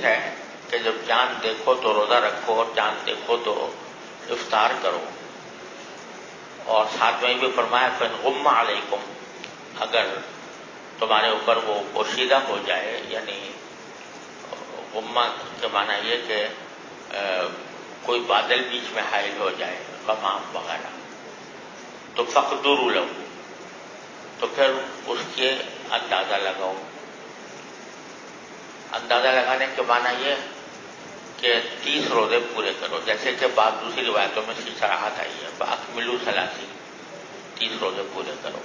ہے کہ جب چاند دیکھو تو روزہ رکھو اور چاند دیکھو تو افطار کرو. اور ساتھ میں بھی فرمایا فَإِنْ غُمَّ عَلَيْكُمْ، اگر تمہارے اوپر وہ پوشیدہ ہو جائے، یعنی غمہ کے معنی یہ کہ کوئی بادل بیچ میں حائل ہو جائے، غمام وغیرہ، تو فَقْدُرُوا لَهُ، تو پھر اس کے اندازہ لگاؤ. اندازہ لگانے کے معنی یہ کہ 30 روزے پورے کرو، جیسے کہ بعض دوسری روایتوں میں اس کی صراحت آئی ہے فَأَكْمِلُوا 30 روزے پورے کرو.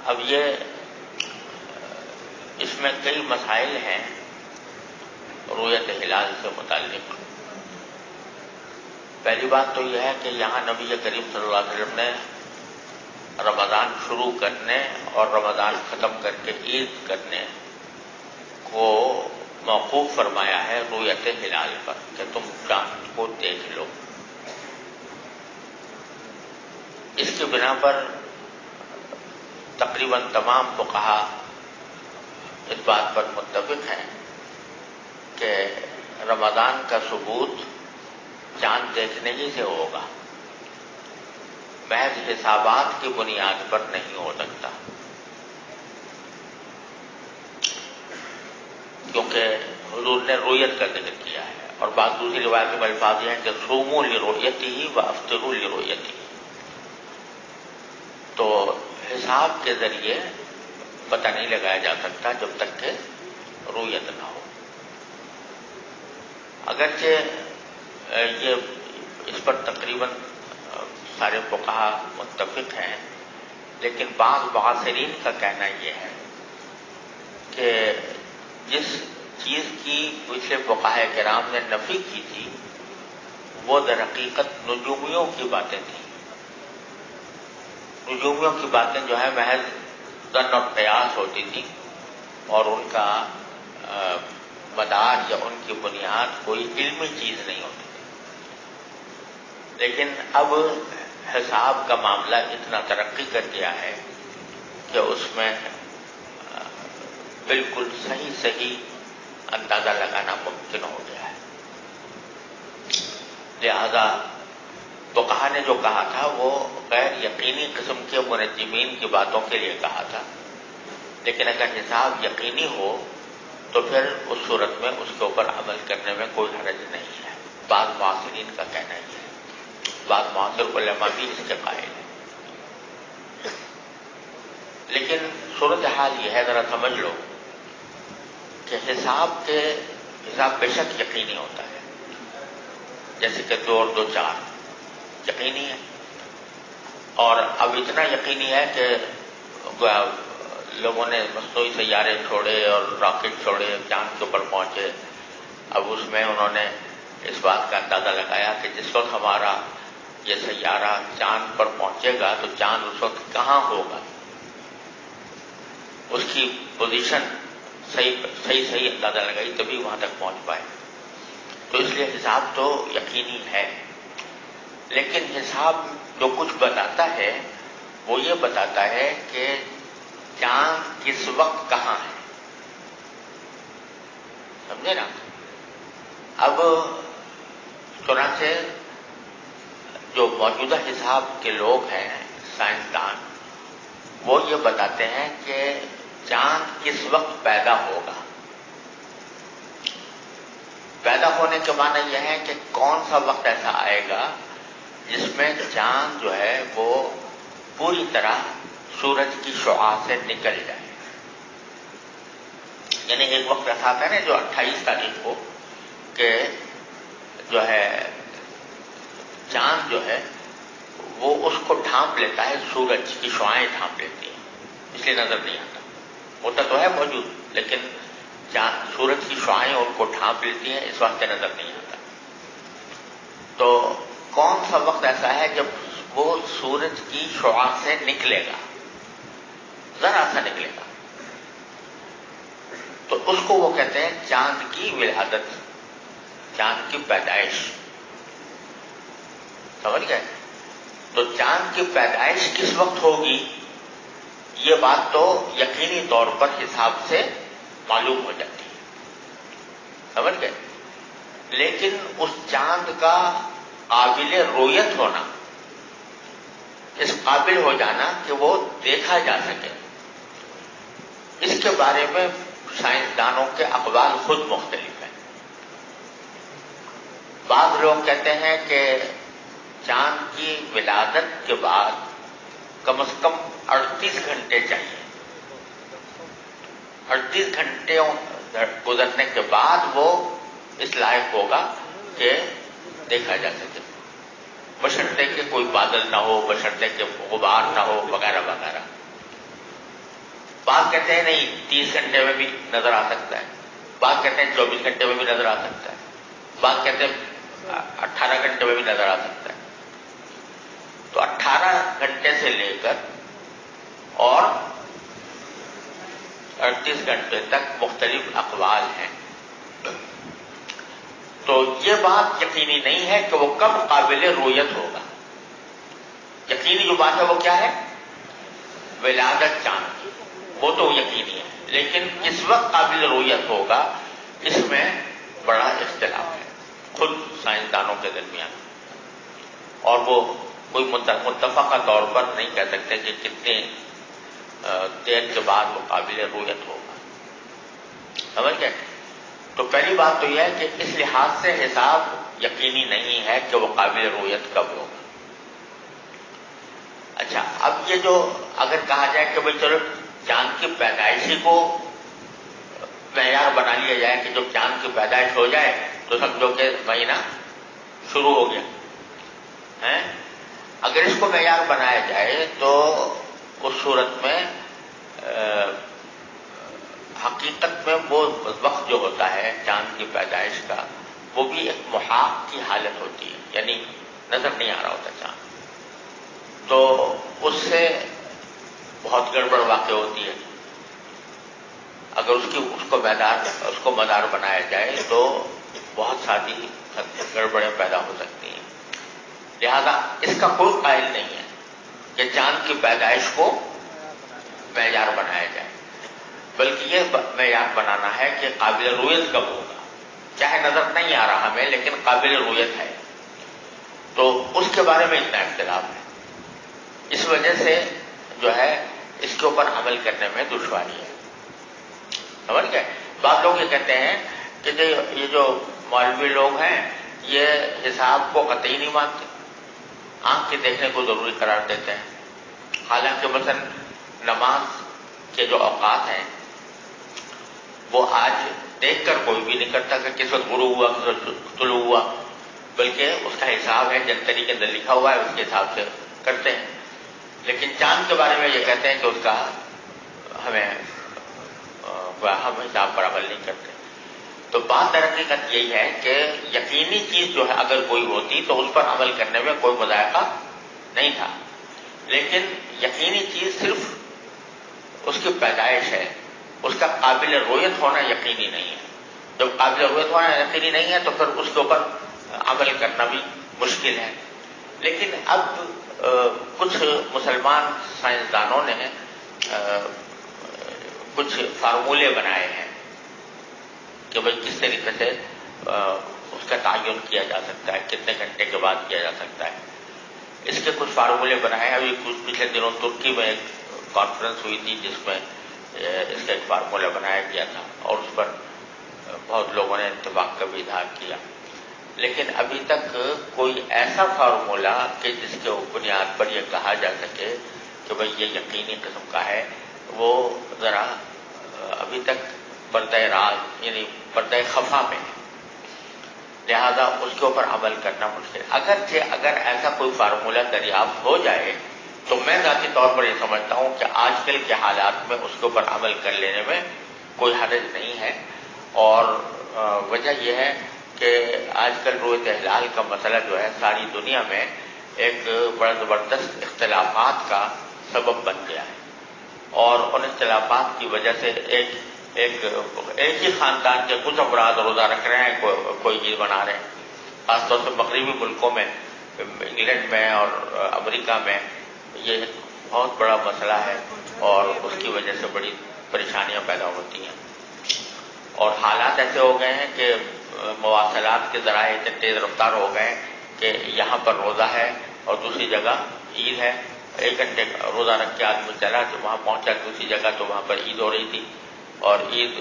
اب اس میں کئی مسائل ہیں رؤیت ہلال سے متعلق. پہلی بات تو یہ ہے کہ یہاں نبی کریم صلی اللہ علیہ وسلم نے رمضان شروع کرنے اور رمضان ختم کر کے عید کرنے کو موقوف فرمایا ہے رؤیت ہلال پر کہ تم چاند کو دیکھ لو. اس کی بنا پر تقریباً تمام فقہا اس بات پر متفق ہیں کہ رمضان کا ثبوت چاند دیکھنے ہی سے ہوگا، محض حسابات کی بنیاد پر نہیں ہو سکتا، کیونکہ حضور نے رؤیت کا ذکر کیا ہے. اور بعض دوسری روایت میں الفاظ یہ ہیں کہ صوموا لرؤیتہ وافطروا لرؤیتہ، تو حساب کے ذریعے پتہ نہیں لگایا جا سکتا جب تک کہ رؤیت نہ ہو. اگرچہ یہ اس پر تقریباً سارے فقہا متفق ہیں، لیکن بعض معاصرین کا کہنا یہ ہے کہ جس چیز کی پچھلے فقہاء کرام نے نفی کی تھی وہ در حقیقت نجومیوں کی باتیں تھیں. نجومیوں کی باتیں جو ہے محض ظن اور قیاس ہوتی تھی اور ان کا مدار یا ان کی بنیاد کوئی علمی چیز نہیں ہوتی تھی. لیکن اب حساب کا معاملہ اتنا ترقی کر گیا ہے کہ اس میں بالکل صحیح اندازہ لگانا ممکن ہو گیا ہے. لہذا فقہا نے جو کہا تھا وہ غیر یقینی قسم کے منجمین کی باتوں کے لیے کہا تھا، لیکن اگر حساب یقینی ہو تو پھر اس صورت میں اس کے اوپر عمل کرنے میں کوئی حرج نہیں ہے. بعض معاصرین کا کہنا یہ ہے، بعض معاصر علماء بھی اس کے قائل ہیں. لیکن صورتحال یہ ہے، ذرا سمجھ لو کہ حساب بے شک یقینی ہوتا ہے. جیسے کہ 2 اور 2 4 یقینی ہے، اور اب اتنا یقینی ہے کہ لوگوں نے مصنوعی سیارے چھوڑے اور راکٹ چھوڑے، چاند کے اوپر پہنچے. اب اس میں انہوں نے اس بات کا اندازہ لگایا کہ جس وقت ہمارا یہ سیارہ چاند پر پہنچے گا تو چاند اس وقت کہاں ہوگا، اس کی پوزیشن صحیح اندازہ لگائی تبھی وہاں تک پہنچ پائے. تو اس لیے حساب تو یقینی ہے، لیکن حساب جو کچھ بتاتا ہے وہ یہ بتاتا ہے کہ چاند کس وقت کہاں ہے. سمجھے نا؟ اب چنانچہ جو موجودہ حساب کے لوگ ہیں سائنسدان، وہ یہ بتاتے ہیں کہ چاند کس وقت پیدا ہوگا. پیدا ہونے کے معنی یہ ہے کہ کون سا وقت ایسا آئے گا جس میں چاند جو ہے وہ پوری طرح سورج کی شعاع سے نکل جائے. یعنی ایک وقت ایسا آتا ہے نا جو 28 تاریخ کو کہ جو ہے چاند جو ہے وہ اس کو ڈھانپ لیتا ہے، سورج کی شعائیں ڈھانپ لیتی ہیں، اس لیے نظر نہیں آتا. ہوتا تو ہے موجود، لیکن سورج کی شعائیں ان کو ڈھانپ لیتی ہیں، اس واسطے نظر نہیں آتا. تو کون سا وقت ایسا ہے جب وہ سورج کی شعاع سے نکلے گا، ذرا سا نکلے گا، تو اس کو وہ کہتے ہیں چاند کی ولادت، چاند کی پیدائش. سمجھ گئے؟ تو چاند کی پیدائش کس وقت ہوگی یہ بات تو یقینی طور پر حساب سے معلوم ہو جاتی ہے، سمجھ گئے؟ لیکن اس چاند کا قابل رویت ہونا، اس قابل ہو جانا کہ وہ دیکھا جا سکے، اس کے بارے میں سائنسدانوں کے اقوال خود مختلف ہیں۔ بعض لوگ کہتے ہیں کہ چاند کی ولادت کے بعد کم از کم 38 گھنٹے چاہیے، 38 گھنٹے گزرنے کے بعد وہ اس لائق ہوگا کہ دیکھا جا سکے، بشرطے کہ کوئی بادل نہ ہو، بشرطے کہ غبار نہ ہو، وغیرہ وغیرہ۔ بعض کہتے ہیں نہیں 30 گھنٹے میں بھی نظر آ سکتا ہے، بعض کہتے ہیں 24 گھنٹے میں بھی نظر آ سکتا ہے، بعض کہتے ہیں 18 گھنٹے میں بھی نظر آ سکتا ہے۔ تو 18 گھنٹے سے لے کر اور 38 گھنٹے تک مختلف اقوال ہیں۔ تو یہ بات یقینی نہیں ہے کہ وہ کب قابل رویت ہوگا۔ یقینی جو بات ہے وہ کیا ہے؟ ولادت چاند کی، وہ تو یقینی ہے، لیکن کس وقت قابل رویت ہوگا اس میں بڑا اختلاف ہے خود سائنسدانوں کے درمیان، اور وہ کوئی متفقہ طور پر نہیں کہہ سکتے کہ کتنے دیر کے بعد وہ قابل رویت ہوگا، سمجھ گئے؟ تو پہلی بات تو یہ ہے کہ اس لحاظ سے حساب یقینی نہیں ہے کہ وہ قابل رویت کب ہوگا۔ اچھا، اب یہ جو اگر کہا جائے کہ بھئی چلو چاند کی پیدائشی کو معیار بنا لیا جائے کہ جب چاند کی پیدائش ہو جائے تو سمجھو کہ مہینہ شروع ہو گیا ہے، اگر اس کو معیار بنایا جائے تو اس صورت میں حقیقت میں وہ وقت جو ہوتا ہے چاند کی پیدائش کا وہ بھی ایک محاق کی حالت ہوتی ہے، یعنی نظر نہیں آ رہا ہوتا چاند، تو اس سے بہت گڑبڑ واقع ہوتی ہے۔ اگر اس کو مدار بنایا جائے تو بہت ساری گڑبڑیں پیدا ہو سکتی ہیں، لہذا اس کا کوئی قائل نہیں ہے کہ چاند کی پیدائش کو معیار بنایا جائے، بلکہ یہ معیار بنانا ہے کہ قابل رویت کب ہوگا، چاہے نظر نہیں آ رہا ہمیں لیکن قابل رویت ہے، تو اس کے بارے میں اتنا اختلاف ہے۔ اس وجہ سے جو ہے اس کے اوپر عمل کرنے میں دشواری ہے، سمجھ گئے؟ بعض لوگ یہ کہتے ہیں کہ یہ جو مولوی لوگ ہیں یہ حساب کو قطعی نہیں مانتے، آنکھ کے دیکھنے کو ضروری قرار دیتے ہیں، حالانکہ مثلا نماز کے جو اوقات ہیں وہ آج دیکھ کر کوئی بھی نہیں کرتا کہ کس وقت غروب ہوا کس وقت طلوع ہوا، بلکہ اس کا حساب ہے جنتری کے اندر لکھا ہوا ہے، اس کے حساب سے کرتے ہیں، لیکن چاند کے بارے میں یہ کہتے ہیں کہ اس کا ہم حساب پر عمل نہیں کرتے۔ تو بات در حقیقت یہی ہے کہ یقینی چیز جو ہے اگر کوئی ہوتی تو اس پر عمل کرنے میں کوئی مذائقہ نہیں تھا، لیکن یقینی چیز صرف اس کی پیدائش ہے، اس کا قابل رویت ہونا یقینی نہیں ہے۔ جب قابل رویت ہونا یقینی نہیں ہے تو پھر اس کے اوپر عمل کرنا بھی مشکل ہے۔ لیکن اب کچھ مسلمان سائنسدانوں نے کچھ فارمولے بنائے ہیں کہ بھئی کس طریقے سے اس کا تعین کیا جا سکتا ہے، کتنے گھنٹے کے بعد کیا جا سکتا ہے، اس کے کچھ فارمولے بنائے ہیں۔ ابھی کچھ پچھلے دنوں ترکی میں ایک کانفرنس ہوئی تھی جس میں اس کا ایک فارمولہ بنایا گیا تھا اور اس پر بہت لوگوں نے اتفاق کا بھی اظہار کیا، لیکن ابھی تک کوئی ایسا فارمولہ کہ جس کے بنیاد پر یہ کہا جا سکے کہ بھئی یہ یقینی قسم کا ہے، وہ ذرا ابھی تک پردہ راز یعنی پردہ خفا میں ہے، لہذا اس کے اوپر عمل کرنا مشکل ہے۔ اگر ایسا کوئی فارمولہ دریافت ہو جائے تو میں ذاتی طور پر یہ سمجھتا ہوں کہ آج کل کے حالات میں اس کے اوپر عمل کر لینے میں کوئی حرج نہیں ہے، اور وجہ یہ ہے کہ آج کل رویت ہلال کا مسئلہ جو ہے ساری دنیا میں ایک بڑا زبردست اختلافات کا سبب بن گیا ہے، اور ان اختلافات کی وجہ سے ایک ہی خاندان کے کچھ افراد روزہ رکھ رہے ہیں، کوئی چیز بنا رہے ہیں، خاص طور سے مغربی ملکوں میں، انگلینڈ میں اور امریکہ میں یہ بہت بڑا مسئلہ ہے اور اس کی وجہ سے بڑی پریشانیاں پیدا ہوتی ہیں، اور حالات ایسے ہو گئے ہیں کہ مواصلات کے ذرائع اتنے تیز رفتار ہو گئے ہیں کہ یہاں پر روزہ ہے اور دوسری جگہ عید ہے، 1 گھنٹے روزہ رکھ کے آدمی چلا تو وہاں پہنچا دوسری جگہ تو وہاں پر عید ہو رہی تھی، اور عید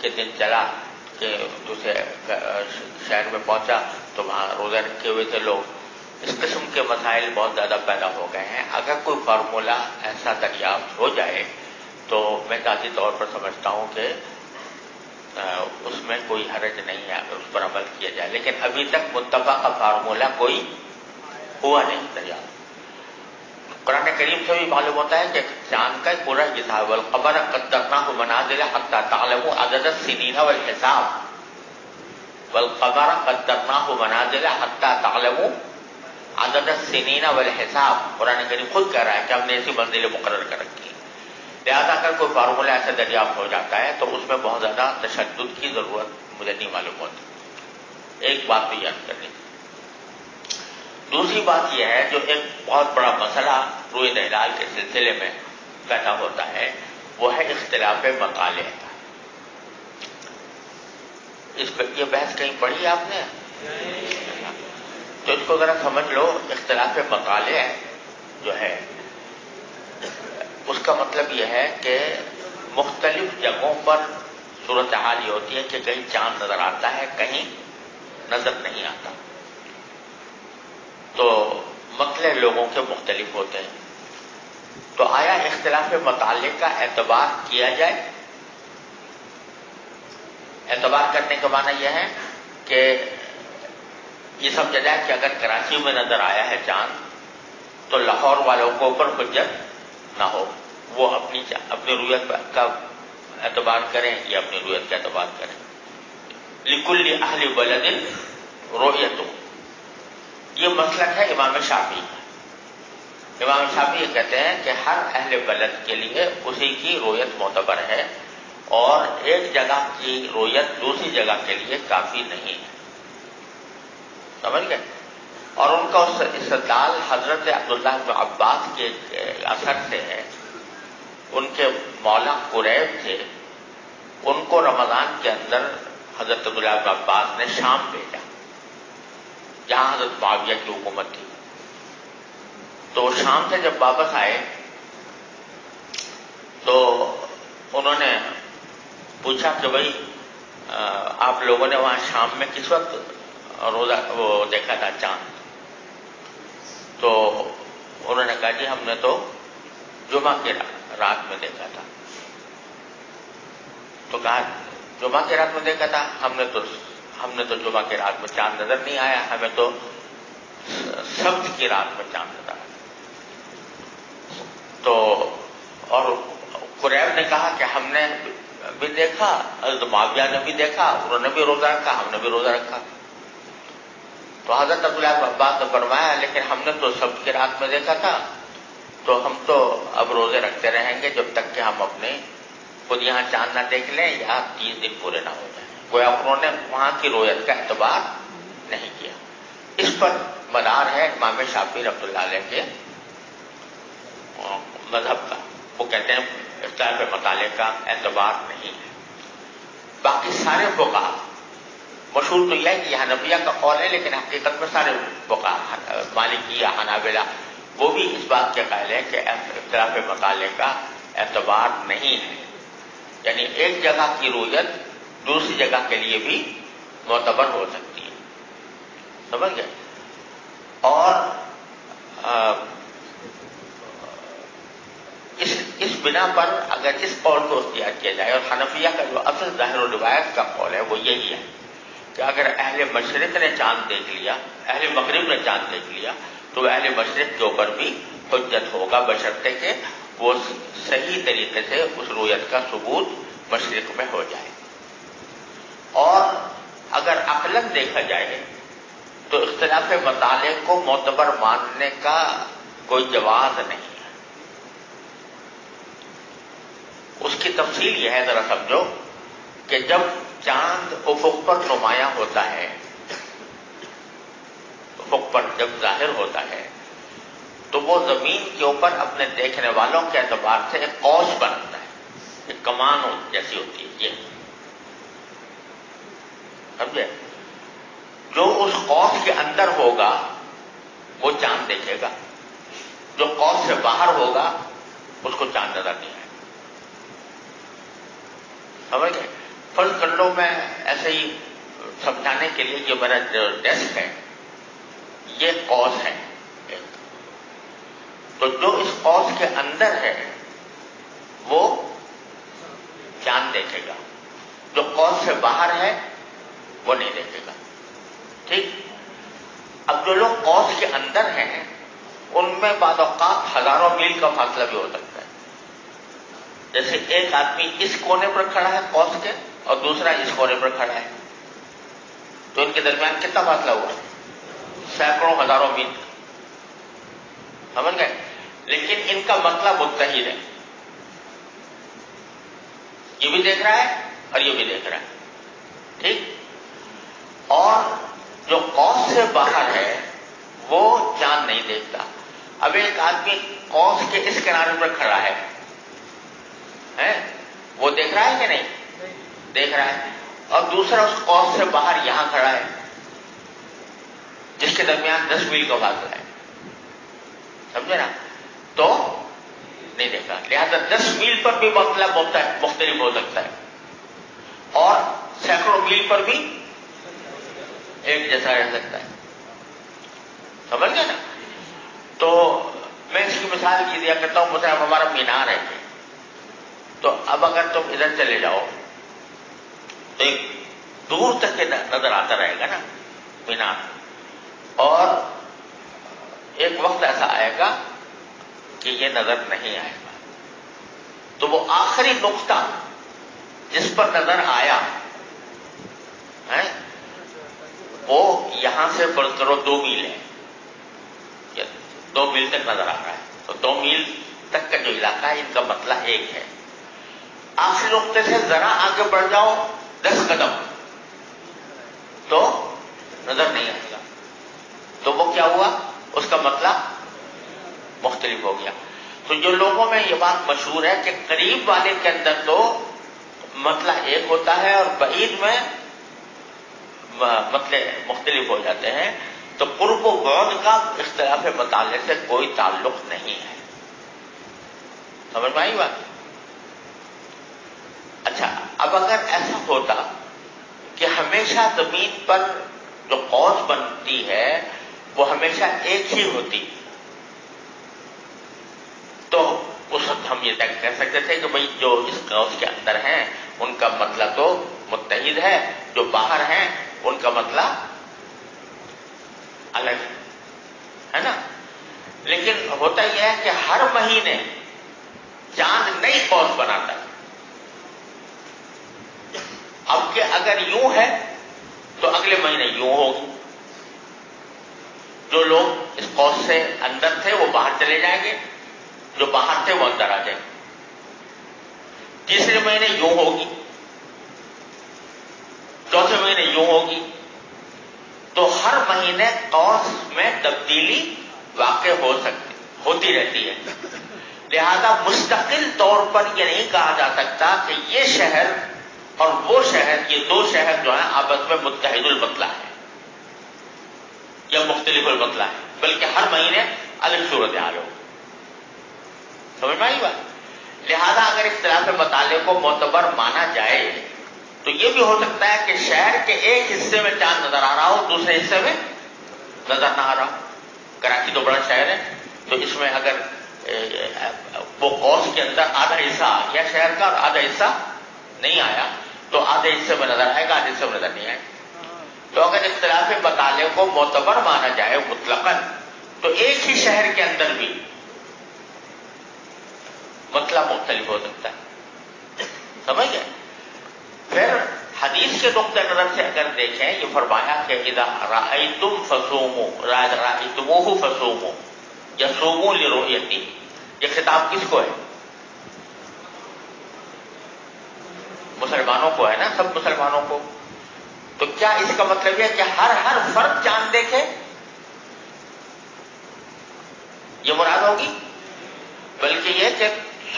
کے دن چلا کہ دوسرے شہر میں پہنچا تو وہاں روزہ رکھے ہوئے تھے لوگ۔ اس قسم کے مسائل بہت زیادہ پیدا ہو گئے ہیں۔ اگر کوئی فارمولہ ایسا دریافت ہو جائے تو میں ذاتی طور پر سمجھتا ہوں کہ اس میں کوئی حرج نہیں ہے اگر اس پر عمل کیا جائے، لیکن ابھی تک متفقہ فارمولہ کوئی ہوا نہیں دریافت۔ قرآن کریم سے بھی معلوم ہوتا ہے کہ چاند کا پورا حساب، والقمر قدرناہ منازل حتی تعلموا عدد السنین والحساب، والقمر قدرناہ منازل حتی تعلموا عدد السنین والحساب، قرآن کریم خود کہہ رہا ہے کہ ہم نے ایسی منزلیں مقرر کر رکھی ہیں۔ لہذا اگر کوئی فارمولہ ایسا دریافت ہو جاتا ہے تو اس میں بہت زیادہ تشدد کی ضرورت مجھے نہیں معلوم ہوتی۔ ایک بات بھی یاد کرنی۔ دوسری بات یہ ہے جو ایک بہت بڑا مسئلہ روئے ہلال کے سلسلے میں پیدا ہوتا ہے، وہ ہے اختلاف مطالع کا۔ یہ بحث کہیں پڑھی ہے آپ نے؟ تو اس کو ذرا سمجھ لو۔ اختلاف مطالع جو ہے اس کا مطلب یہ ہے کہ مختلف جگہوں پر صورتحال یہ ہوتی ہے کہ کہیں چاند نظر آتا ہے، کہیں نظر نہیں آتا، تو مسئلے لوگوں کے مختلف ہوتے ہیں۔ تو آیا اختلاف مطالع کا اعتبار کیا جائے؟ اعتبار کرنے کا معنی یہ ہے کہ یہ سمجھا جائے کہ اگر کراچی میں نظر آیا ہے چاند تو لاہور والوں کو اوپر حجت نہ ہو، وہ اپنی رویت کا اعتبار کریں یا اپنی رویت کا اعتبار کریں۔ لکل اہل بلد رؤیت، یہ مسلک ہے امام شافعی کا۔ امام شافعی یہ کہتے ہیں کہ ہر اہل بلد کے لیے اسی کی رؤیت معتبر ہے، اور ایک جگہ کی رؤیت دوسری جگہ کے لیے کافی نہیں ہے۔ سمجھ گئے؟ اور ان کا استدلال حضرت عبداللہ بن عباس کے اثر سے ہے۔ ان کے مولا قریب تھے، ان کو رمضان کے اندر حضرت عبداللہ بن عباس نے شام بھیجا جہاں حضرت معاویہ کی حکومت تھی۔ تو وہ شام سے جب واپس آئے تو انہوں نے پوچھا کہ بھائی آپ لوگوں نے وہاں شام میں کس وقت روزہ وہ دیکھا تھا چاند؟ تو انہوں نے کہا جی ہم نے تو جمعہ کی رات میں دیکھا تھا۔ تو کہا جمعہ کی رات میں دیکھا تھا؟ ہم نے تو جمعہ کی رات میں چاند نظر نہیں آیا، ہمیں تو سبت کی رات میں چاند نظر آیا۔ تو اور قریب نے کہا کہ ہم نے بھی دیکھا، حضرت معاویہ نے بھی دیکھا، انہوں نے بھی روزہ رکھا، ہم نے بھی روزہ رکھا۔ تو حضرت عبداللہ بن عباس نے فرمایا لیکن ہم نے تو سبت کی رات میں دیکھا تھا، تو ہم تو اب روزے رکھتے رہیں گے جب تک کہ ہم اپنے خود یہاں چاند نہ دیکھ لیں یا 30 دن پورے نہ ہو جائیں۔ گویا انہوں نے وہاں کی رویت کا اعتبار نہیں کیا۔ اس پر مدار ہے امام شافعی رحمۃ اللہ علیہ کے مذہب کا۔ وہ کہتے ہیں اختلاف مطالع کا اعتبار نہیں ہے۔ باقی سارے فقہا، مشہور تو یہ ہے کہ یہ حنفیہ کا قول ہے، لیکن حقیقت میں سارے فقہا، مالکیہ، حنابلہ، وہ بھی اس بات کے قائل ہے کہ اختلاف مطالع کا اعتبار نہیں ہے، یعنی ایک جگہ کی رویت دوسری جگہ کے لیے بھی معتبر ہو سکتی ہے۔ سمجھ گئے؟ اور اس بنا پر اگر اس قول کو اختیار کیا جائے، اور حنفیہ کا جو اصل ظاہر و روایت کا قول ہے وہ یہی ہے کہ اگر اہل مشرق نے چاند دیکھ لیا، اہل مغرب نے چاند دیکھ لیا، تو اہل مشرق کے اوپر بھی حجت ہوگا، بشرطے کہ وہ صحیح طریقے سے اس رویت کا ثبوت مشرق میں ہو جائے۔ اور اگر عقلاً دیکھا جائے تو اختلاف مطالع کو معتبر ماننے کا کوئی جواز نہیں ہے۔ اس کی تفصیل یہ ہے، ذرا سمجھو کہ جب چاند افق پر نمایاں ہوتا ہے، افق پر جب ظاہر ہوتا ہے تو وہ زمین کے اوپر اپنے دیکھنے والوں کے اعتبار سے ایک قوس بنتا ہے، ایک کمان جیسی ہوتی ہے یہ، سمجھے؟ جو اس قوس کے اندر ہوگا وہ چاند دیکھے گا، جو قوس سے باہر ہوگا اس کو چاند نظر نہیں آئے گا، سمجھ گئے؟ فرض کر لو میں ایسے ہی سمجھانے کے لیے، یہ میرا جو ڈیسک ہے یہ قوس ہے ایک، تو جو اس قوس کے اندر ہے وہ چاند دیکھے گا، جو قوس سے باہر ہے وہ نہیں دیکھے گا، ٹھیک؟ اب جو لوگ قوس کے اندر ہیں ان میں بعض اوقات ہزاروں میل کا فاصلہ بھی ہو سکتا ہے، جیسے ایک آدمی اس کونے پر کھڑا ہے قوس کے اور دوسرا اس کونے پر کھڑا ہے، تو ان کے درمیان کتنا فاصلہ ہوا؟ سینکڑوں ہزاروں میل، سمجھ گئے؟ لیکن ان کا مطلب متحد ہے، یہ بھی دیکھ رہا ہے اور یہ بھی دیکھ رہا ہے، ٹھیک؟ اور جو قوس سے باہر ہے وہ چاند نہیں دیکھتا۔ اب ایک آدمی قوس کے اس کنارے پر کھڑا ہے، وہ دیکھ رہا ہے کہ نہیں؟ دیکھ رہا ہے، اور دوسرا اس قوس سے باہر یہاں کھڑا ہے جس کے درمیان 10 میل کا فاصلہ ہے، سمجھے نا؟ تو نہیں دیکھا، لہذا 10 میل پر بھی مطلب مختلف ہو سکتا ہے اور سینکڑوں میل پر بھی ایک جیسا رہ سکتا ہے، سمجھ گئے نا؟ تو میں اس کی مثال یہ دیا کرتا ہوں، مثلا ہمارا مینار ہے، تو اب اگر تم ادھر چلے جاؤ تو ایک دور تک نظر آتا رہے گا نا مینار، اور ایک وقت ایسا آئے گا کہ یہ نظر نہیں آئے گا، تو وہ آخری نقطہ جس پر نظر آیا ہے وہ یہاں سے فرض کرو 2 میل ہے، 2 میل تک نظر آ رہا ہے، تو 2 میل تک کا جو علاقہ ہے ان کا مطلب ایک ہے۔ آخری نقطے سے ذرا آگے بڑھ جاؤ 10 قدم تو نظر نہیں آئے گا، تو وہ کیا ہوا؟ اس کا مطلب مختلف ہو گیا۔ تو جو لوگوں میں یہ بات مشہور ہے کہ قریب والے کے اندر تو مطلب ایک ہوتا ہے اور بعید میں مطلب مختلف ہو جاتے ہیں، تو قرب و بعد کا اختلاف مطالعے سے کوئی تعلق نہیں ہے، سمجھ میں آئی بات؟ اچھا، اب اگر ایسا ہوتا کہ ہمیشہ زمین پر جو قوس بنتی ہے وہ ہمیشہ ایک ہی ہوتی، تو اس وقت ہم یہ طے کر سکتے تھے کہ بھئی جو اس قوس کے اندر ہیں ان کا مطلب تو متحد ہے، جو باہر ہیں ان کا مطلب الگ ہے نا؟ لیکن ہوتا یہ ہے کہ ہر مہینے چاند نئی قوس بناتا ہے۔ اب کہ اگر یوں ہے تو اگلے مہینے یوں ہوگی، جو لوگ اس قوس سے اندر تھے وہ باہر چلے جائیں گے، جو باہر تھے وہ اندر آ جائیں گے، تیسرے مہینے یوں ہوگی، چوتھے مہینے یوں ہوگی، تو ہر مہینے قوس میں تبدیلی واقع ہوتی رہتی ہے۔ لہذا مستقل طور پر یہ نہیں کہا جا سکتا کہ یہ شہر اور وہ شہر، یہ 2 شہر جو ہیں آپس میں متحد المطلع ہے یا مختلف المطلع ہے، بلکہ ہر مہینے الگ صورتحال ہو، سمجھ میں آئی بات؟ لہذا اگر اختلاف مطالعے کو معتبر مانا جائے تو یہ بھی ہو سکتا ہے کہ شہر کے ایک حصے میں چاند نظر آ رہا ہو، دوسرے حصے میں نظر نہ آ رہا ہو۔ کراچی تو بڑا شہر ہے، تو اس میں اگر وہ قوس کے اندر آدھا حصہ آ گیا شہر کا اور آدھا حصہ نہیں آیا تو آدھے حصے میں نظر آئے گا، آدھے حصے میں نظر نہیں آئے گا۔ تو اگر اختلاف مطالعے کو معتبر مانا جائے مطلقاً تو ایک ہی شہر کے اندر بھی مطلب مختلف ہو سکتا ہے، سمجھ گئے؟ پھر حدیث کے نقطۂ نظر سے اگر دیکھیں، یہ فرمایا کہ اذا رأیتم فصوموا، رأیتموہ فصوموا یصوموا لرؤیتہ، یہ خطاب کس کو ہے؟ مسلمانوں کو ہے نا، سب مسلمانوں کو۔ تو کیا اس کا مطلب یہ کہ ہر فرد چاند دیکھے، یہ مراد ہوگی، بلکہ یہ کہ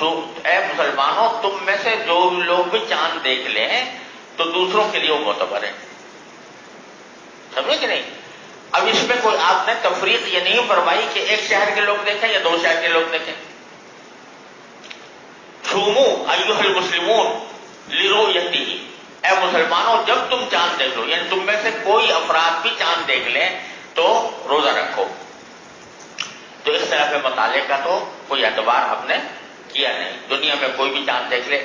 اے مسلمانوں تم میں سے جو لوگ بھی چاند دیکھ لیں تو دوسروں کے لیے وہ معتبر ہے. سمجھے کہ نہیں؟ اب اس میں کوئی آپ نے تفریق یہ نہیں فرمائی کہ ایک شہر کے لوگ دیکھیں یا 2 شہر کے لوگ دیکھیں. صوموا ایھا المسلمون لرؤیتہ، اے مسلمانوں جب تم چاند دیکھ لو، یعنی تم میں سے کوئی افراد بھی چاند دیکھ لیں تو روزہ رکھو. تو اختلاف مطالعے کا تو کوئی اعتبار ہم نے کیا نہیں. دنیا میں کوئی بھی چاند دیکھ لے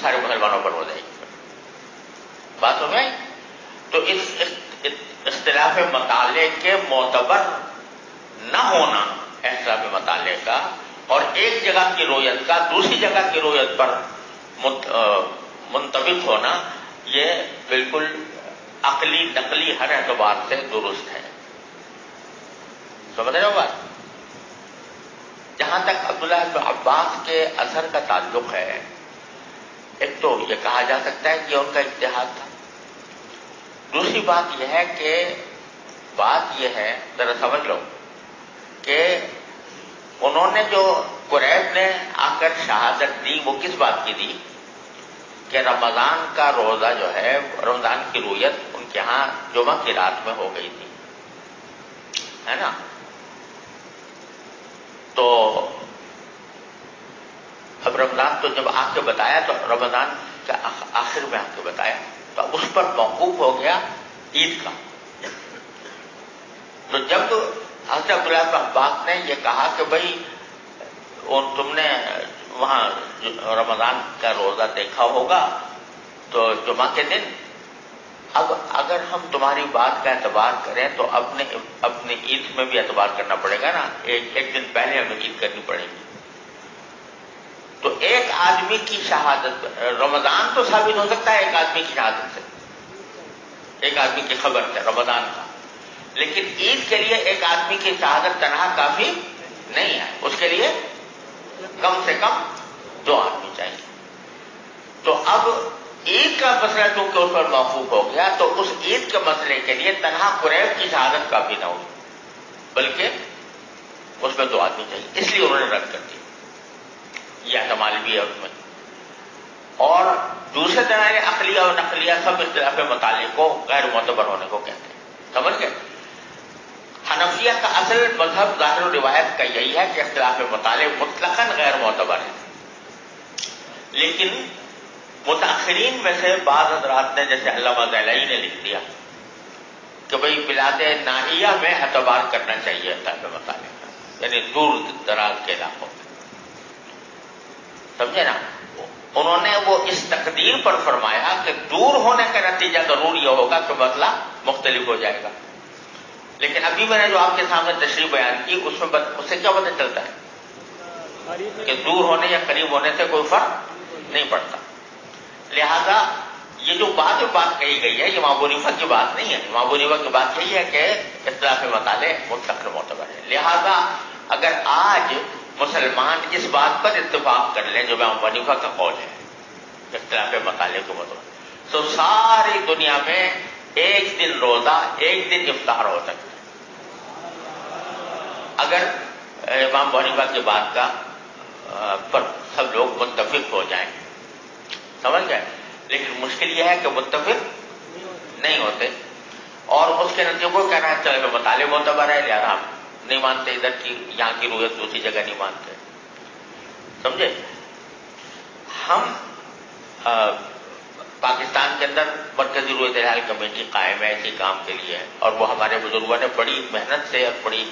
سارے مسلمانوں پر ہو جائے گی. بات ہو گئی؟ تو اس اختلاف مطالعے کے معتبر نہ ہونا، اختلاف مطالعے کا اور ایک جگہ کی رویت کا دوسری جگہ کی رویت پر منطبق ہونا، یہ بالکل عقلی نقلی ہر اعتبار سے درست ہے. سمجھ رہے ہو بات؟ جہاں تک عبداللہ بن عباس کے اثر کا تعلق ہے، ایک تو یہ کہا جا سکتا ہے کہ ان کا اجتہاد تھا. دوسری بات یہ ہے کہ بات یہ ہے، ذرا سمجھ لو کہ انہوں نے جو قریب نے آ کر شہادت دی وہ کس بات کی دی کہ رمضان کا روزہ جو ہے، رمضان کی رویت ان کے ہاں جمعہ کی رات میں ہو گئی تھی، ہے نا؟ تو اب رمضان تو جب آ کے بتایا تو رمضان کا آخر میں آ کے بتایا تو اس پر موقوف ہو گیا عید کا. تو جب حضرت عبداللہ بن عباس نے یہ کہا کہ بھائی تم نے وہاں رمضان کا روزہ دیکھا ہوگا تو جمعہ کے دن، اب اگر ہم تمہاری بات کا اعتبار کریں تو اپنے عید میں بھی اعتبار کرنا پڑے گا نا. ایک دن پہلے ہمیں عید کرنی پڑے گی. تو ایک آدمی کی شہادت، رمضان تو ثابت ہو سکتا ہے ایک آدمی کی شہادت سے، ایک آدمی کی خبر سے رمضان کا، لیکن عید کے لیے ایک آدمی کی شہادت تنہا کافی نہیں ہے. اس کے لیے کم سے کم 2 آدمی چاہیے. تو اب عید کا مسئلہ چونکہ اس پر موقوف ہو گیا تو اس عید کے مسئلے کے لیے تنہا قریب کی شہادت کافی نہ ہوگی، بلکہ اس میں 2 آدمی چاہیے. اس لیے انہوں نے رد کر دیا. یہ احتمال بھی ہے اس میں. اور دوسرے دلائل عقلیہ اور نقلیہ سب اختلاف مطالعے کو غیر معتبر ہونے کو کہتے ہیں. سمجھ گئے؟ حنفیہ کا اصل مذہب ظاہر و روایت کا یہی ہے کہ اختلاف مطالعے مطلقاً غیر معتبر ہے. لیکن متاخرین میں سے بعض حضرات نے، جیسے علامہ زیلعی نے لکھ دیا کہ بھئی بلاد ناحیہ میں اعتبار کرنا چاہیے اختلاف مطالعے کا، یعنی دور دراز کے علاقوں میں. سمجھے نا؟ انہوں نے وہ اس تقدیر پر فرمایا کہ دور ہونے کا نتیجہ ضرور یہ ہوگا کہ مسئلہ مختلف ہو جائے گا. لیکن ابھی میں نے جو آپ کے سامنے تشریح بیان کی اس سے کیا پتہ چلتا ہے کہ دور ہونے یا قریب ہونے سے کوئی فرق نہیں پڑتا. لہذا یہ جو بات کہی گئی ہے یہ امام ابو حنیفہ کی بات نہیں ہے. امام ابو حنیفہ کی بات یہی ہے کہ اختلاف مطالعے مطلق معتبر ہے. لہذا اگر آج مسلمان اس بات پر اتفاق کر لیں جو امام ابو حنیفہ کا قول ہے اختلاف مطالعے کو مطلب، تو ساری دنیا میں ایک دن روزہ ایک دن افطار ہو سکتا ہے اگر امام ابو حنیفہ کی بات کا پر سب لوگ متفق ہو جائیں. سمجھ گئے؟ لیکن مشکل یہ ہے کہ متفق نہیں ہوتے اور اس کے نتیجے کو کہنا ہے چلے مطالعے معتبر ہے لہذا ہم نہیں مانتے، ادھر کی یہاں کی رویت دوسری جگہ نہیں مانتے. سمجھے؟ ہم پاکستان کے اندر مرکزی رویت حال کمیٹی قائم ہے اسی کام کے لیے، اور وہ ہمارے بزرگوں نے بڑی محنت سے اور بڑی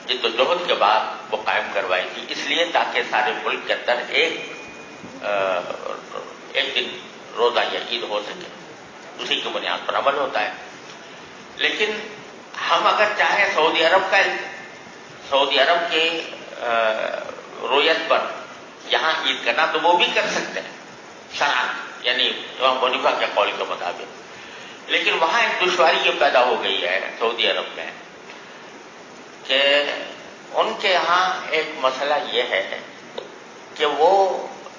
جد و جہد کے بعد وہ قائم کروائی تھی، اس لیے تاکہ سارے ملک کے اندر ایک دن روزہ یا عید ہو سکے. اسی کی بنیاد پر عمل ہوتا ہے. لیکن ہم اگر چاہیں سعودی عرب کی رویت پر یہاں عید کرنا تو وہ بھی کر سکتے ہیں شرعاً، یعنی امام ابو حنیفہ کے قول کے مطابق. لیکن وہاں ایک دشواری یہ پیدا ہو گئی ہے سعودی عرب میں کہ ان کے ہاں ایک مسئلہ یہ ہے کہ وہ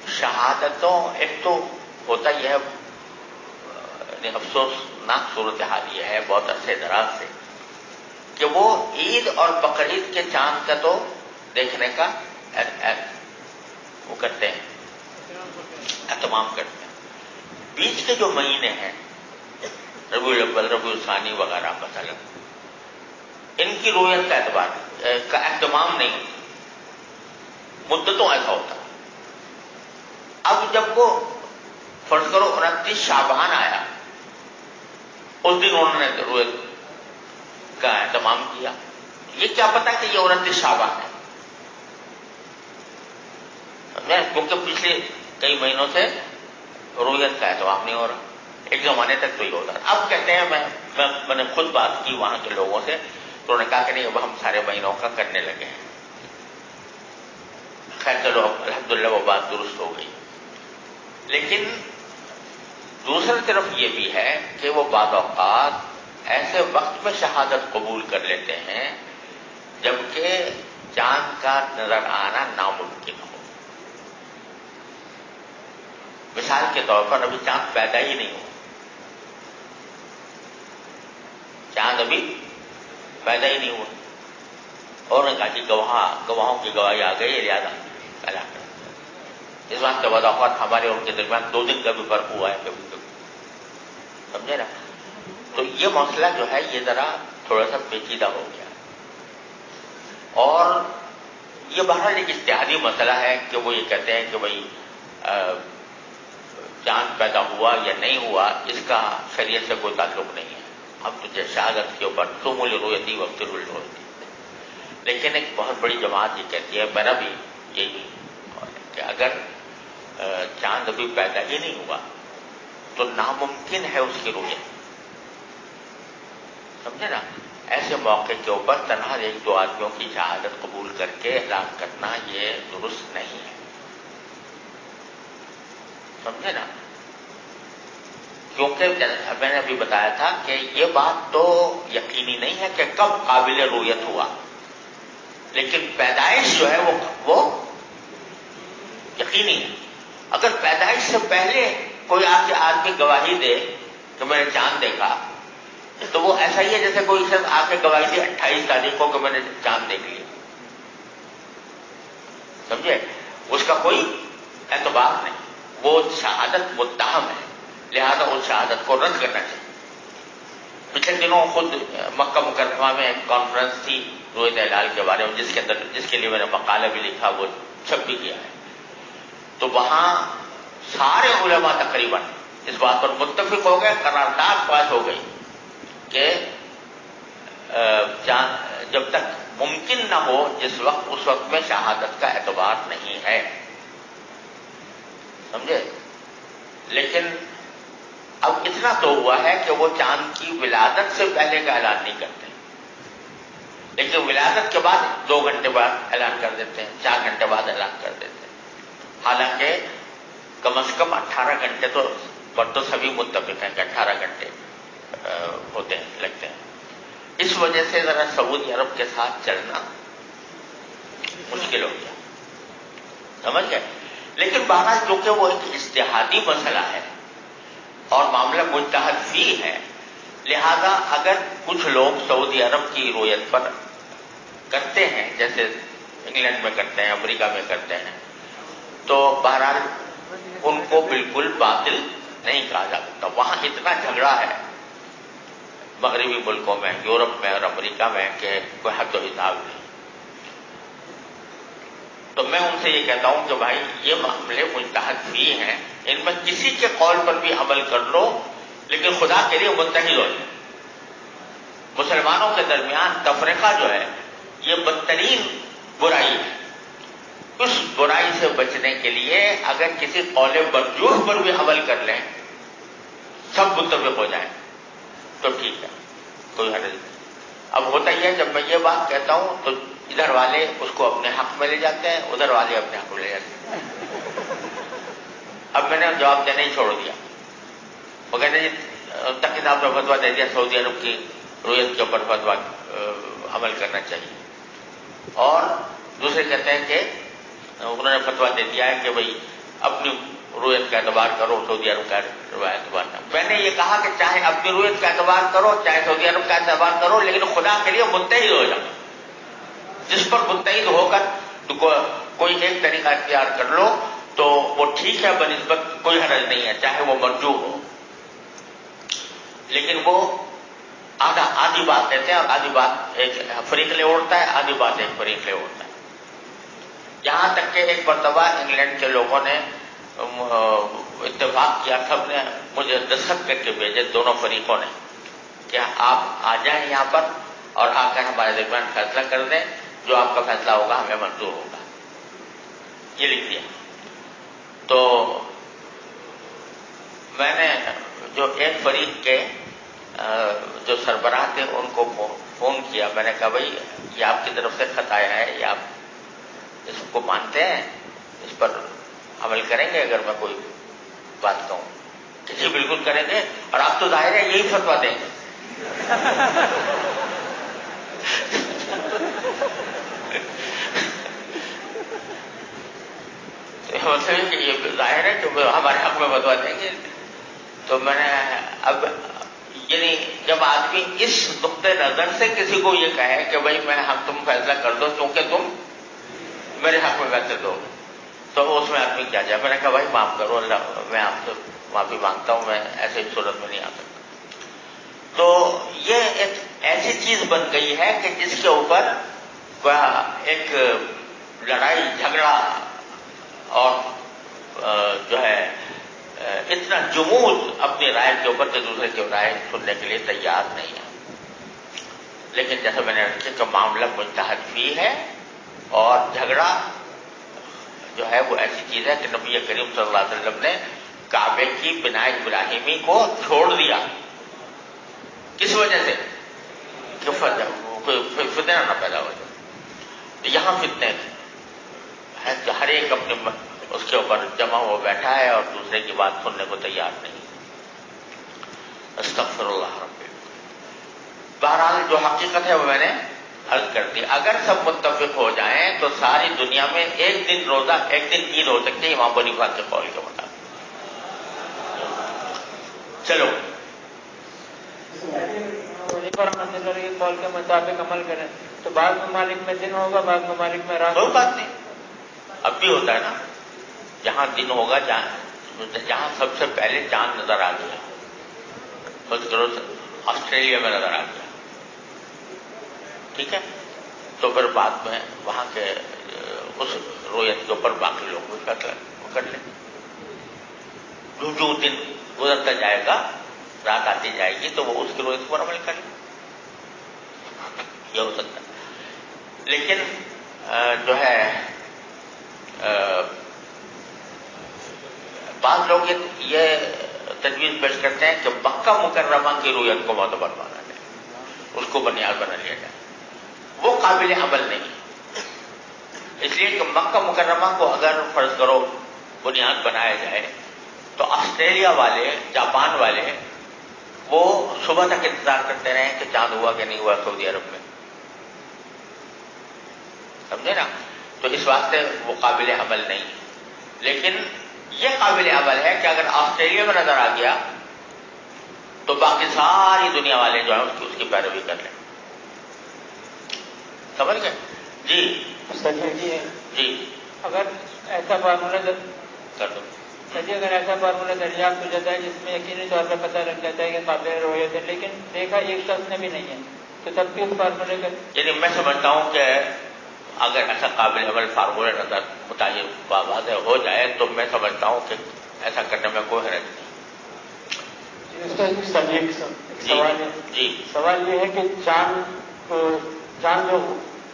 شہادتوں، ایک تو ہوتا یہ ہے، افسوسناک صورتحال یہ ہے بہت عرصے دراز سے کہ وہ عید اور بقرعید کے چاند کا تو دیکھنے کا وہ کرتے ہیں، اہتمام کرتے ہیں۔ بیچ کے جو مہینے ہیں ربیع الاول، ربیع الثانی وغیرہ مثلا، ان کی رویت کا اعتبار کا اہتمام نہیں، مدتوں ایسا ہوتا۔ اب جب وہ فرض کرو 29 شعبان آیا، اس دن انہوں نے رویت کا اہتمام کیا، یہ کیا پتا کہ یہ 29 شعبان ہے، کیونکہ پچھلے کئی مہینوں سے رویت کا اہتمام نہیں ہو رہا، ایک زمانے تک تو یہ ہوتا رہا۔ اب کہتے ہیں میں نے خود بات کی وہاں کے لوگوں سے، تو انہوں نے کہا کہ نہیں، اب ہم سارے مہینوں کا کرنے لگے ہیں۔ خیر چلو الحمدللہ وہ بات درست ہو گئی، لیکن دوسری طرف یہ بھی ہے کہ وہ بعض اوقات ایسے وقت میں شہادت قبول کر لیتے ہیں جبکہ چاند کا نظر آنا ناممکن ہو۔ مثال کے طور پر ابھی چاند پیدا ہی نہیں ہوا، چاند ابھی پیدا ہی نہیں ہوا، اور نے کہا کہ گواہوں کی گواہی آ گئی ہے، لہٰذا پیدا کر۔ اس بات کے بعد اوقات ہمارے اور ان کے درمیان 2 دن کا بھی فرق ہوا ہے کبھی کبھی، سمجھے نا؟ تو یہ مسئلہ جو ہے یہ ذرا تھوڑا سا پیچیدہ ہو گیا، اور یہ بہرحال ایک اجتہادی مسئلہ ہے کہ وہ یہ کہتے ہیں کہ بھائی چاند پیدا ہوا یا نہیں ہوا، اس کا شریعت سے کوئی تعلق نہیں ہے۔ اب تو شہادت کے اوپر صوموا لرؤیتہ وافطروا لرؤیتہ، لیکن ایک بہت بڑی جماعت یہ کہتی ہے، میرا بھی یہی کہ اگر چاند ابھی پیدا ہی نہیں ہوا تو ناممکن ہے اس کی رؤیت، سمجھے نا؟ ایسے موقع کے اوپر تنہا 1-2 آدمیوں کی شہادت قبول کر کے اعلان کرنا یہ درست نہیں ہے، سمجھے نا؟ کیونکہ میں نے ابھی بتایا تھا کہ یہ بات تو یقینی نہیں ہے کہ کب قابل رؤیت ہوا، لیکن پیدائش جو ہے وہ یقینی ہے۔ اگر پیدائش سے پہلے کوئی آپ کے آدمی گواہی دے کہ میں نے چاند دیکھا، تو وہ ایسا ہی ہے جیسے کوئی شخص آ کے گواہی دے 28 تاریخ کو کہ میں نے چاند دیکھ لیا، سمجھے؟ اس کا کوئی اعتبار نہیں، وہ شہادت متہم ہے، لہذا اس شہادت کو رد کرنا چاہیے۔ پچھلے دنوں خود مکہ مکرمہ میں ایک کانفرنس تھی رویت ہلال کے بارے میں، جس کے لیے میں نے مقالہ بھی لکھا، وہ چھپ بھی کیا ہے، تو وہاں سارے علماء تقریباً اس بات پر متفق ہو گئے، قرارداد پاس ہو گئی کہ جب تک ممکن نہ ہو اس وقت میں شہادت کا اعتبار نہیں ہے، سمجھے؟ لیکن اب اتنا تو ہوا ہے کہ وہ چاند کی ولادت سے پہلے کا اعلان نہیں کرتے، لیکن ولادت کے بعد 2 گھنٹے بعد اعلان کر دیتے ہیں، 4 گھنٹے بعد اعلان کر دیتے ہیں، حالانکہ کم از کم 18 گھنٹے تو سبھی متفق ہیں کہ 18 گھنٹے ہوتے ہیں، لگتے ہیں۔ اس وجہ سے ذرا سعودی عرب کے ساتھ چلنا مشکل ہو گیا، سمجھ گئے؟ لیکن بہرحال کیونکہ وہ ایک اجتہادی مسئلہ ہے اور معاملہ مجتہد فی ہے، لہذا اگر کچھ لوگ سعودی عرب کی رویت پر کرتے ہیں، جیسے انگلینڈ میں کرتے ہیں، امریکہ میں کرتے ہیں، تو بہرحال ان کو بالکل باطل نہیں کہا جا سکتا۔ وہاں اتنا جھگڑا ہے مغربی ملکوں میں، یورپ میں اور امریکہ میں، کہ کوئی حد و حساب نہیں۔ تو میں ان سے یہ کہتا ہوں کہ بھائی یہ معاملے مجتہد فی ہیں، ان میں کسی کے قول پر بھی عمل کر لو، لیکن خدا کے لیے متحد ہو جائے۔ مسلمانوں کے درمیان تفرقہ جو ہے یہ بدترین برائی ہے، اس برائی سے بچنے کے لیے اگر کسی قول مرجوح پر بھی عمل کر لیں، سب متفق ہو جائیں تو ٹھیک ہے، کوئی حرج نہیں۔ اب ہوتا ہی ہے جب میں یہ بات کہتا ہوں تو ادھر والے اس کو اپنے حق میں لے جاتے ہیں، ادھر والے اپنے حق میں لے جاتے ہیں۔ اب میں نے جواب دینا ہی چھوڑ دیا، وہ کہتے ہیں جی تک صاحب نے فتویٰ دے دیا سعودی عرب کی رویت کے اوپر فتویٰ عمل کرنا چاہیے، اور دوسرے کہتے ہیں کہ انہوں نے فتویٰ دے دیا ہے کہ بھئی اپنی رویت کا اعتبار کرو، سعودی عرب کا اعتبار کرو. میں نے یہ کہا کہ چاہے اپنی رویت کا اعتبار کرو، چاہے سعودی عرب کا اعتبار کرو، لیکن خدا کے لیے متحد ہو جاؤ. جس پر متحد ہو کر کوئی ایک طریقہ اختیار کر لو تو وہ ٹھیک ہے، بنسبت کوئی حرج نہیں ہے، چاہے وہ مرجو ہو. لیکن وہ آدھی بات کہتے ہیں، اور آدھی بات ایک فریق لے اڑتا ہے، آدھی بات ایک فریق لے اڑتا ہے. یہاں تک کہ ایک مرتبہ انگلینڈ کے لوگوں نے اتفاق کیا، سب نے مجھے دستخط کر کے بھیجے، دونوں فریقوں نے، کہ آپ آ جائیں یہاں پر اور آ کر ہمارے درمیان فیصلہ کر دیں، جو آپ کا فیصلہ ہوگا ہمیں منظور ہوگا. یہ لکھ دیا. تو میں نے جو ایک فریق کے جو سربراہ تھے ان کو فون کیا. میں نے کہا بھائی یہ آپ کی طرف سے خط آیا ہے، یہ آپ اس کو مانتے ہیں، اس پر عمل کریں گے اگر میں کوئی بات کہوں؟ کہ جی بالکل کریں گے، اور آپ تو ظاہر ہے یہی فتویٰ دیں گے. مطلب کہ یہ ظاہر ہے کہ ہمارے حق میں فتویٰ دیں گے. تو میں نے اب یعنی جب آدمی اس نقطۂ نظر سے کسی کو یہ کہے کہ بھائی میں ہم تم فیصلہ کر دو کیونکہ تم میرے حق میں فیصلہ دو، تو اس میں آدمی کیا جائے. میں نے کہا بھائی معاف کرو، اللہ میں آپ سے معافی مانگتا ہوں، میں ایسے صورت میں نہیں آ سکتا. تو یہ ایک ایسی چیز بن گئی ہے کہ جس کے اوپر ایک لڑائی جھگڑا اور جو ہے اتنا جمود اپنی رائے کے اوپر کہ دوسرے کی رائے سننے کے لیے تیار نہیں ہے. لیکن جیسے میں نے کہا کہ معاملہ مجتہد فی ہے، اور جھگڑا جو ہے وہ ایسی چیز ہے کہ نبی کریم صلی اللہ علیہ وسلم نے کعبے کی بناء ابراہیمی کو چھوڑ دیا. کس وجہ سے؟ کہ فتنہ نہ پیدا ہو جائے. یہاں فتنے ہے کہ ہر ایک اپنے اس کے اوپر جمع ہو بیٹھا ہے اور دوسرے کی بات سننے کو تیار نہیں. استغفر اللہ ربی. بہرحال جو حقیقت ہے وہ میں نے عرض کر دی. اگر سب متفق ہو جائیں تو ساری دنیا میں ایک دن روزہ، ایک دن عید ہو سکتی ہے امام ابو حنیفہ کے قول کے مطابق. چلو کے قول کے مطابق عمل کریں تو بعض ممالک میں دن ہوگا، بعض ممالک میں رات. کوئی بات نہیں، اب بھی ہوتا ہے نا. جہاں دن ہوگا، جہاں سب سے پہلے چاند نظر آ گیا، آسٹریلیا میں نظر آ گیا، ٹھیک ہے، تو پھر بعد میں وہاں کے اس رویت کے اوپر باقی لوگ بھی فیصلہ کر لیں. جو دن گزرتا جائے گا، رات آتی جائے گی، تو وہ اس کی رویت پر عمل کر لیں. یہ ہو سکتا ہے. لیکن جو ہے بعض لوگ یہ تجویز پیش کرتے ہیں کہ مکہ مکرمہ کی رویت کو معتبر مانا جائے، اس کو بنیاد بنا لیا جائے. وہ قابل عمل نہیں، اس لیے کہ مکہ مکرمہ کو اگر فرض کرو بنیاد بنایا جائے تو آسٹریلیا والے، جاپان والے وہ صبح تک انتظار کرتے رہے کہ چاند ہوا کہ نہیں ہوا سعودی عرب میں، سمجھے نا. تو اس واسطے وہ قابل عمل نہیں. لیکن یہ قابل عمل ہے کہ اگر آسٹریلیا میں نظر آ گیا تو باقی ساری دنیا والے جو ہیں اس کی پیروی کر لیں. سمجھ گئے؟ جی جی اگر ایسا فارمولہ کر دو. جی اگر ایسا فارمولہ دریافت ہو جاتا ہے جس میں یقینی طور پر پتہ لگ جاتا ہے کہ قابل رویت ہے، لیکن دیکھا ایک شخص نے بھی نہیں ہے، تو تب بھی اس فارمولے کا یعنی میں سمجھتا ہوں کہ اگر ایسا قابل عمل فارمولہ نظر متعین واضح ہو جائے تو میں سمجھتا ہوں کہ ایسا کرنے میں کوئی حرج نہیں. سوال یہ ہے کہ چاند جو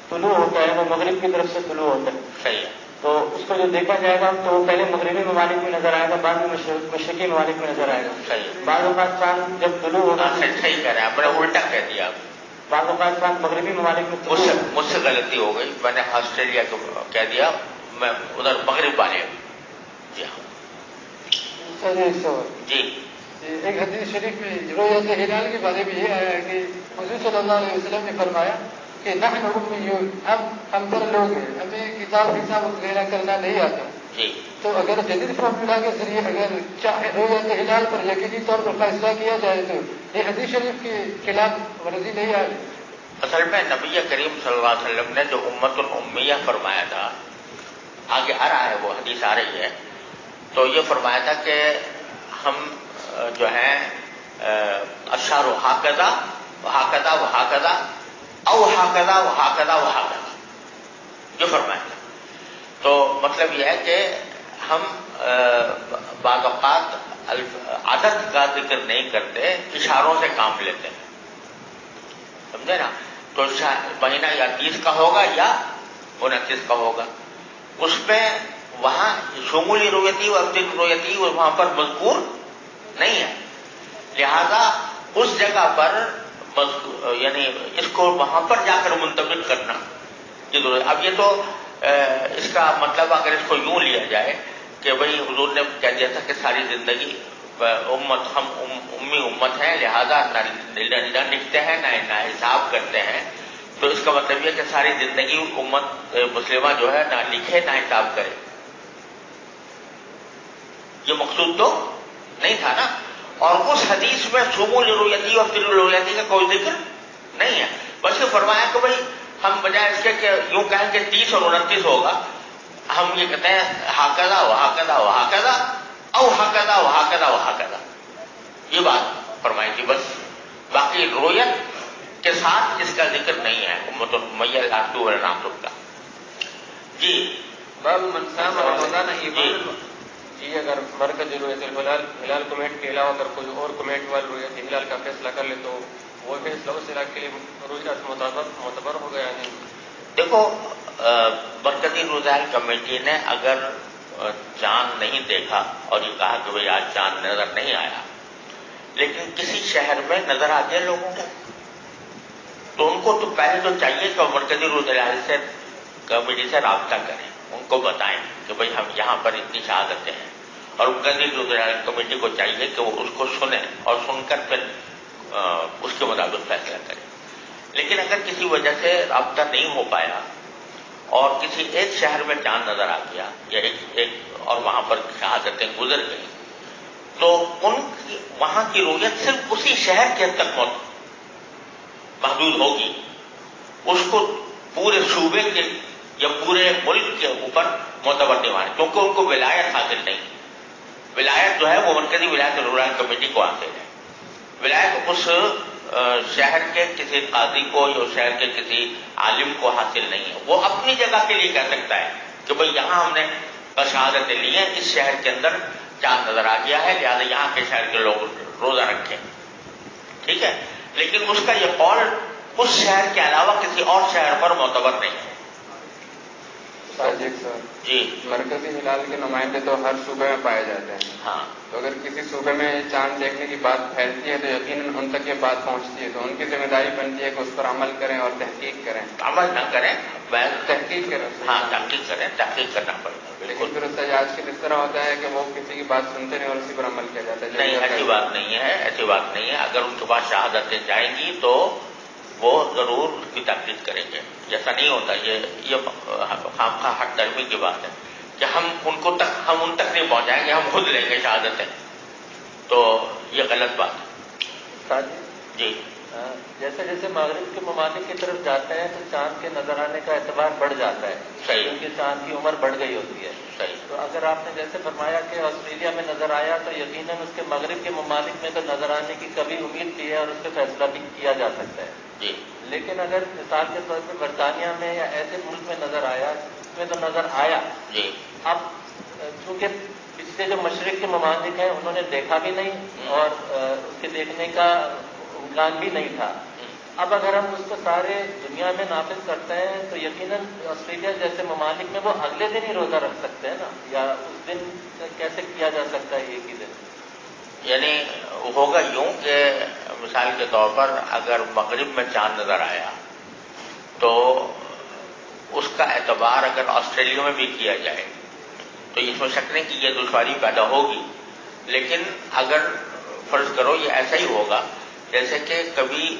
طلوع ہوتا ہے وہ مغرب کی طرف سے طلوع ہوتا ہے. صحیح ہے. تو اس کو جو دیکھا جائے گا تو پہلے مغربی ممالک میں نظر آئے گا، بعد میں مشرقی ممالک میں نظر آئے گا. صحیح. بعض اوقات چاند جب طلوع ہوگا، صحیح کہہ رہے ہیں آپ نے، الٹا کہہ دیا آپ. بعض اوقات چاند مغربی ممالک میں مجھ سے غلطی ہو گئی، میں نے آسٹریلیا کو کہہ دیا، میں ادھر مغرب والے. جی ہاں جی. ایک حدیث شریف میں رویت ہلال کے بارے میں یہ آیا ہے کہ حضور صلی اللہ علیہ وسلم نے فرمایا کہ نحن امیون، ہم پر لوگ ہیں، ہمیں کتاب حساب وغیرہ کرنا نہیں آتا. جی تو اگر جدید فارمولا کے ذریعے اگر چاہے رویت ہلال پر یقینی طور پر فیصلہ کیا جائے تو یہ حدیث شریف کے خلاف ورزی نہیں آئے؟ اصل میں نبی کریم صلی اللہ علیہ وسلم نے جو امت الامیہ فرمایا تھا، آگے آ رہا ہے وہ حدیث آ رہی ہے، تو یہ فرمایا تھا کہ ہم جو ہیں اشار ہاکذا وہاکذا وہاکذا او ہاکذا وہاکذا وہاکذا، یہ فرمایا تھا۔ تو مطلب یہ ہے کہ ہم بعض اوقات عدد کا ذکر نہیں کرتے، اشاروں سے کام لیتے ہیں، سمجھے نا؟ تو مہینہ یا 30 کا ہوگا یا 29 کا ہوگا، اس میں وہاں شمولی رویتی اور ابتدائی رویتی وہاں پر مذکور نہیں ہے، لہذا اس جگہ پر یعنی اس کو وہاں پر جا کر منطبق کرنا یہ ضرورت۔ اب یہ تو اس کا مطلب اگر اس کو یوں لیا جائے کہ بھئی حضور نے کہہ دیا تھا کہ ساری زندگی امت، ہم امی امت ہیں، لہذا نہ لکھتے ہیں نہ حساب کرتے ہیں، تو اس کا مطلب یہ کہ ساری زندگی امت مسلمہ جو ہے نہ لکھے نہ حساب کرے، یہ مقصود تو نہیں تھا نا۔ اور اس حدیث میں شمول رویتی اور ابتدائی رویتی کا کوئی ذکر نہیں ہے، بس یہ فرمایا کہ بھئی ہم بجائے اس کے کہ یوں کہیں کہ 30 اور 29 ہوگا، ہم یہ کہتے ہیں ہاکذا وہاکذا وہاکذا او ہاکذا وہاکذا وہاکذا، یہ بات فرمائی تھی بس۔ باقی رویت کے ساتھ اس کا ذکر نہیں ہے امت الامیہ العبد والناصر کا۔ جی باب من صام رمضان ایمانا، جی اگر مرکز رویت ہلال کمیٹ کے علاوہ اگر کوئی اور کمیٹ والا رویت ہلال کا فیصلہ کر لے تو وہ فیصلہ اس علاقے کے لیے رویت معتبر ہو گیا نہیں؟ دیکھو مرکزی روزہ کمیٹی نے اگر چاند نہیں دیکھا اور یہ کہا کہ بھئی آج چاند نظر نہیں آیا، لیکن کسی شہر میں نظر آ گیا لوگوں کو، تو ان کو تو پہلے تو چاہیے کہ مرکزی روزہ سے کمیٹی سے رابطہ کریں، ان کو بتائیں کہ بھئی ہم یہاں پر اتنی شہادتیں ہیں، اور مرکزی روزہ کمیٹی کو چاہیے کہ وہ اس کو سنیں اور سن کر پھر اس کے مطابق فیصلہ کریں۔ لیکن اگر کسی وجہ سے رابطہ نہیں ہو پایا اور کسی ایک شہر میں چاند نظر آ گیا یا ایک اور وہاں پر شہادتیں گزر گئیں، تو وہاں کی رویت صرف اسی شہر کے تک محدود ہوگی، اس کو پورے صوبے کے یا پورے ملک کے اوپر معتبر نہیں مانے، کیونکہ ان کو ولایت حاصل نہیں۔ ولایت جو ہے وہ مرکزی ولایت رورل کمیٹی کو حاصل ہے، ولایت اس شہر کے کسی قاضی کو یا شہر کے کسی عالم کو حاصل نہیں ہے۔ وہ اپنی جگہ کے لیے کہہ سکتا ہے کہ بھئی یہاں ہم نے شہادتیں لی ہیں، اس شہر کے اندر چاند نظر آ گیا ہے، لہذا یہاں کے شہر کے لوگ روزہ رکھیں، ٹھیک ہے، لیکن اس کا یہ قول اس شہر کے علاوہ کسی اور شہر پر معتبر نہیں ہے۔ جی مرکزی ہلال کے نمائندے تو ہر صوبے میں پائے جاتے ہیں، ہاں، تو اگر کسی صوبے میں چاند دیکھنے کی بات پھیلتی ہے تو یقیناً ان تک یہ بات پہنچتی ہے، تو ان کی ذمہ داری بنتی ہے کہ اس پر عمل کریں اور تحقیق کریں۔ عمل نہ کریں، تحقیق کریں، ہاں تحقیق کریں، تحقیق کرنا پڑے گا، لیکن پھر اس آج کل اس طرح ہوتا ہے کہ وہ کسی کی بات سنتے نہیں اور اسی پر عمل کیا جاتا ہے۔ نہیں، ایسی بات نہیں ہے، ایسی بات نہیں ہے۔ اگر ان کے پاس شہادتیں جائیں گی تو وہ ضرور اس کی تحقیق کریں گے، ایسا نہیں ہوتا۔ یہ خامخواہ حق درمی کی بات ہے کہ ہم ان تک نہیں پہنچائیں گے، ہم خود لیں گے شہادتیں، تو یہ غلط بات ہے۔ جی جیسے جیسے مغرب کے ممالک کی طرف جاتے ہیں تو چاند کے نظر آنے کا اعتبار بڑھ جاتا ہے، صحیح، کیونکہ چاند کی عمر بڑھ گئی ہوتی ہے۔ صحیح، تو اگر آپ نے جیسے فرمایا کہ آسٹریلیا میں نظر آیا تو یقیناً اس کے مغرب کے ممالک میں تو نظر آنے کی کبھی امید بھی ہے اور اس پہ فیصلہ بھی کیا جا سکتا ہے۔ جی لیکن اگر مثال کے طور پہ برطانیہ میں یا ایسے ملک میں نظر آیا اس میں تو نظر آیا، جی اب چونکہ پچھلے جو مشرق کے ممالک ہیں انہوں نے دیکھا بھی نہیں اور اس کے دیکھنے کا امکان بھی نہیں تھا، اب اگر ہم اس کو سارے دنیا میں نافذ کرتے ہیں تو یقیناً آسٹریلیا جیسے ممالک میں وہ اگلے دن ہی روزہ رکھ سکتے ہیں نا، یا اس دن کیسے کیا جا سکتا ہے ایک ہی دن؟ یعنی ہوگا یوں کہ مثال کے طور پر اگر مغرب میں چاند نظر آیا تو اس کا اعتبار اگر آسٹریلیا میں بھی کیا جائے تو اس میں شک نہیں کہ یہ دشواری پیدا ہوگی، لیکن اگر فرض کرو یہ ایسا ہی ہوگا جیسے کہ کبھی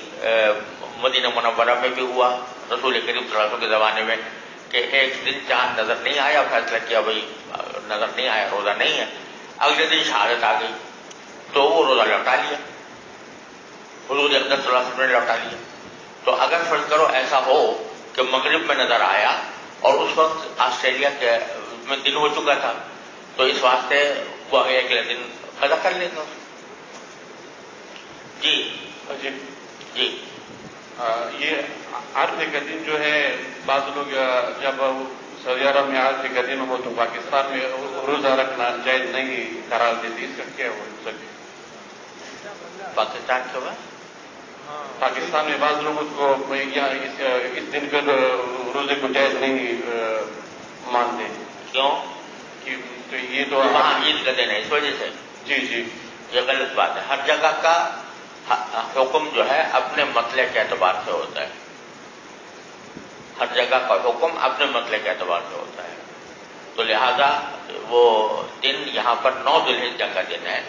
مدینہ منورہ میں بھی ہوا رسول کریم صلی اللہ علیہ وسلم کے زمانے میں کہ ایک دن چاند نظر نہیں آیا، فیصلہ کیا بھائی نظر نہیں آیا، روزہ نہیں ہے، اگلے دن شہادت آ گئی تو وہ روزہ لوٹا لیا، حضور اقدس صلی اللہ علیہ وسلم نے لوٹا لیا۔ تو اگر فرض کرو ایسا ہو کہ مغرب میں نظر آیا اور اس وقت آسٹریلیا کے میں دن ہو چکا تھا، تو اس واسطے وہ اگلے دن قضا کر لے گا۔ جی جی جی یہ عرفے کا دن جو ہے، بعض لوگ جب سعودی عرب میں عرفے کا دن ہو تو پاکستان میں روزہ رکھنا جائز نہیں قرار دیتی، اس کا کیا ہو سکے؟ پاکستان کے بعد پاکستان میں بعض لوگوں کو اس دن پر روزے کو جائز نہیں مانتے، کیوں؟ تو یہ تو وہاں عید کا دن ہے اس وجہ سے۔ جی جی یہ غلط بات ہے۔ ہر جگہ کا حکم جو ہے اپنے مسئلے کے اعتبار سے ہوتا ہے، ہر جگہ کا حکم اپنے مسئلے کے اعتبار سے ہوتا ہے، تو لہذا وہ دن یہاں پر 9 ذی الحجہ کا دن ہے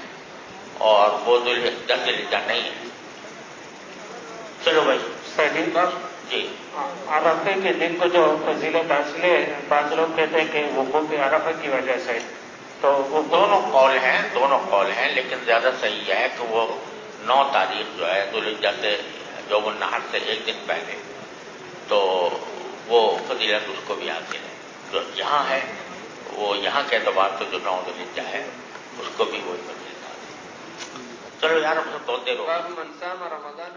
اور وہ 10 ذی الحجہ نہیں ہے۔ چلو بھائی سعید صاحب، جی عرفے کے دن کو جو فضیلت حاصل ہے، بعض لوگ کہتے ہیں کہ وقوف عرفہ کی وجہ سے، تو وہ دونوں قول ہیں، لیکن زیادہ صحیح ہے کہ وہ 9 تاریخ جو ہے ذی الحجہ سے یوم النحر سے ایک دن پہلے، تو وہ فضیلت اس کو بھی حاصل ہے۔ جو یہاں ہے وہ یہاں کے اعتبار سے جو 9 ذی الحجہ ہے اس کو بھی وہی فضیلت حاصل ہے۔ چلو یار ہم سے بہت دیر ہو گئی۔ من صام رمضان